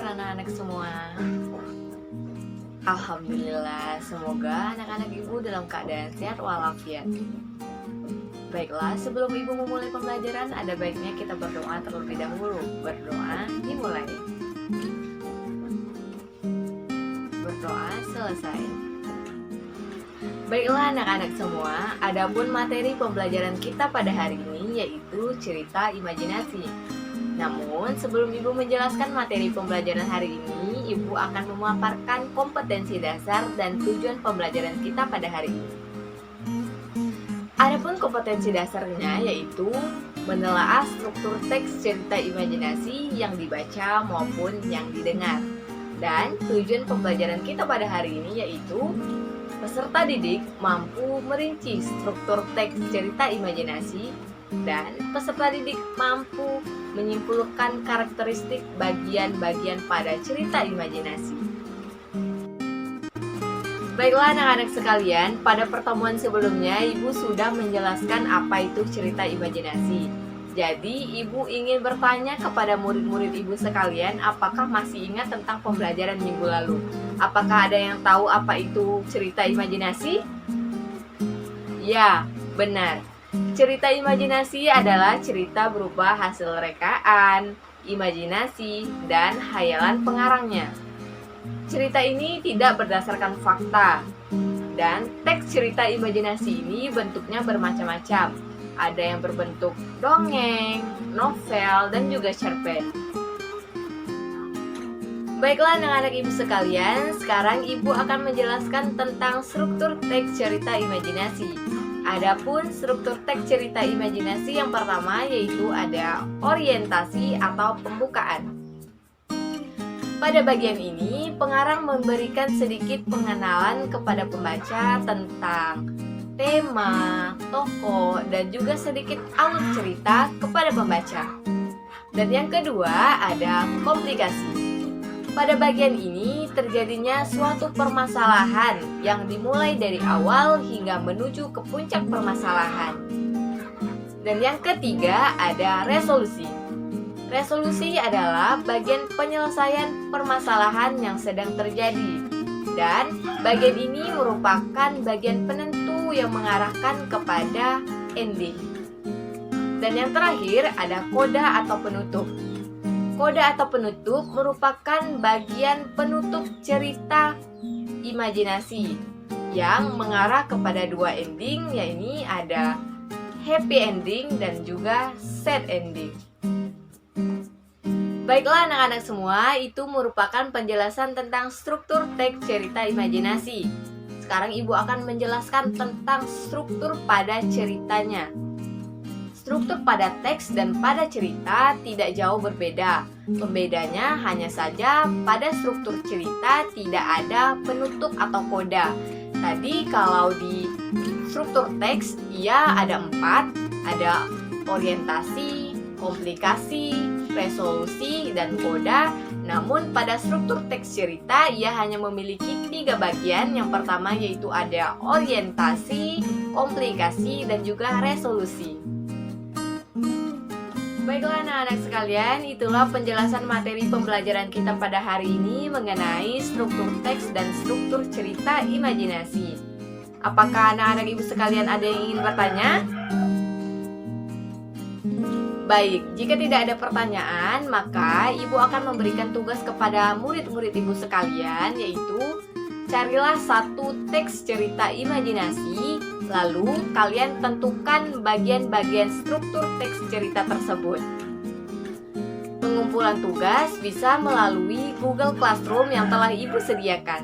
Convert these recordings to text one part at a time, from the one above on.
anak-anak semua? Alhamdulillah, semoga anak-anak ibu dalam keadaan sehat walafiat. Baiklah, sebelum ibu memulai pembelajaran, ada baiknya kita berdoa terlebih dahulu. Berdoa dimulai. Berdoa selesai. Baiklah anak-anak semua, adapun materi pembelajaran kita pada hari ini yaitu cerita imajinasi. Namun, sebelum Ibu menjelaskan materi pembelajaran hari ini, Ibu akan memaparkan kompetensi dasar dan tujuan pembelajaran kita pada hari ini. Adapun kompetensi dasarnya yaitu menelaah struktur teks cerita imajinasi yang dibaca maupun yang didengar. Dan tujuan pembelajaran kita pada hari ini yaitu peserta didik mampu merinci struktur teks cerita imajinasi dan peserta didik mampu menyimpulkan karakteristik bagian-bagian pada cerita imajinasi. Baiklah anak-anak sekalian, pada pertemuan sebelumnya Ibu sudah menjelaskan apa itu cerita imajinasi. Jadi Ibu ingin bertanya kepada murid-murid Ibu sekalian, apakah masih ingat tentang pembelajaran minggu lalu? Apakah ada yang tahu apa itu cerita imajinasi? Ya, benar. Cerita imajinasi adalah cerita berupa hasil rekaan, imajinasi, dan hayalan pengarangnya. Cerita ini tidak berdasarkan fakta, dan teks cerita imajinasi ini bentuknya bermacam-macam. Ada yang berbentuk dongeng, novel, dan juga cerpen. Baiklah anak-anak ibu sekalian, sekarang ibu akan menjelaskan tentang struktur teks cerita imajinasi. Adapun struktur teks cerita imajinasi yang pertama yaitu ada orientasi atau pembukaan. Pada bagian ini, pengarang memberikan sedikit pengenalan kepada pembaca tentang tema, tokoh, dan juga sedikit alur cerita kepada pembaca. Dan yang kedua ada komplikasi. Pada bagian ini terjadinya suatu permasalahan yang dimulai dari awal hingga menuju ke puncak permasalahan. Dan yang ketiga ada resolusi. Resolusi adalah bagian penyelesaian permasalahan yang sedang terjadi. Dan bagian ini merupakan bagian penentu yang mengarahkan kepada ending. Dan yang terakhir ada koda atau penutup. Koda atau penutup merupakan bagian penutup cerita imajinasi yang mengarah kepada dua ending, yaitu ada happy ending dan juga sad ending. Baiklah anak-anak semua, itu merupakan penjelasan tentang struktur teks cerita imajinasi. Sekarang Ibu akan menjelaskan tentang struktur pada ceritanya. Struktur pada teks dan pada cerita tidak jauh berbeda. Pembedanya hanya saja pada struktur cerita tidak ada penutup atau koda. Tadi kalau di struktur teks ia ada 4, ada orientasi, komplikasi, resolusi, dan koda. Namun pada struktur teks cerita ia hanya memiliki 3 bagian. Yang pertama yaitu ada orientasi, komplikasi, dan juga resolusi. Baiklah anak-anak sekalian, itulah penjelasan materi pembelajaran kita pada hari ini mengenai struktur teks dan struktur cerita imajinasi. Apakah anak-anak ibu sekalian ada yang ingin bertanya? Baik, jika tidak ada pertanyaan, maka ibu akan memberikan tugas kepada murid-murid ibu sekalian, yaitu carilah satu teks cerita imajinasi, lalu kalian tentukan bagian-bagian struktur teks cerita tersebut. Pengumpulan tugas bisa melalui Google Classroom yang telah Ibu sediakan.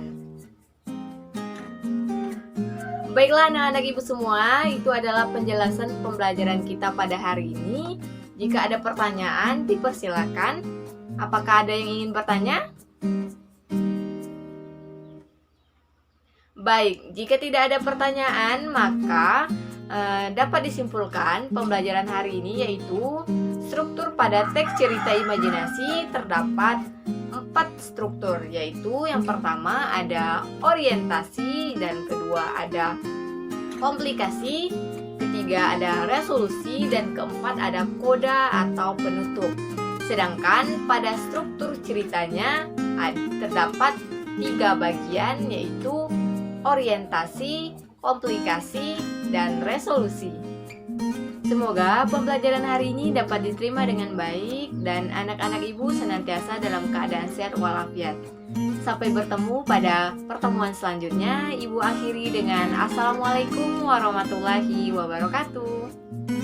Baiklah anak-anak Ibu semua, itu adalah penjelasan pembelajaran kita pada hari ini. Jika ada pertanyaan, dipersilakan. Apakah ada yang ingin bertanya? Baik, jika tidak ada pertanyaan, maka dapat disimpulkan pembelajaran hari ini yaitu struktur pada teks cerita imajinasi terdapat 4 struktur, yaitu yang pertama ada orientasi, dan kedua ada komplikasi, ketiga ada resolusi, dan keempat ada koda atau penutup. Sedangkan pada struktur ceritanya terdapat 3 bagian, yaitu orientasi, komplikasi, dan resolusi. Semoga pembelajaran hari ini dapat diterima dengan baik dan anak-anak ibu senantiasa dalam keadaan sehat walafiat. Sampai bertemu pada pertemuan selanjutnya. Ibu akhiri dengan Assalamualaikum warahmatullahi wabarakatuh.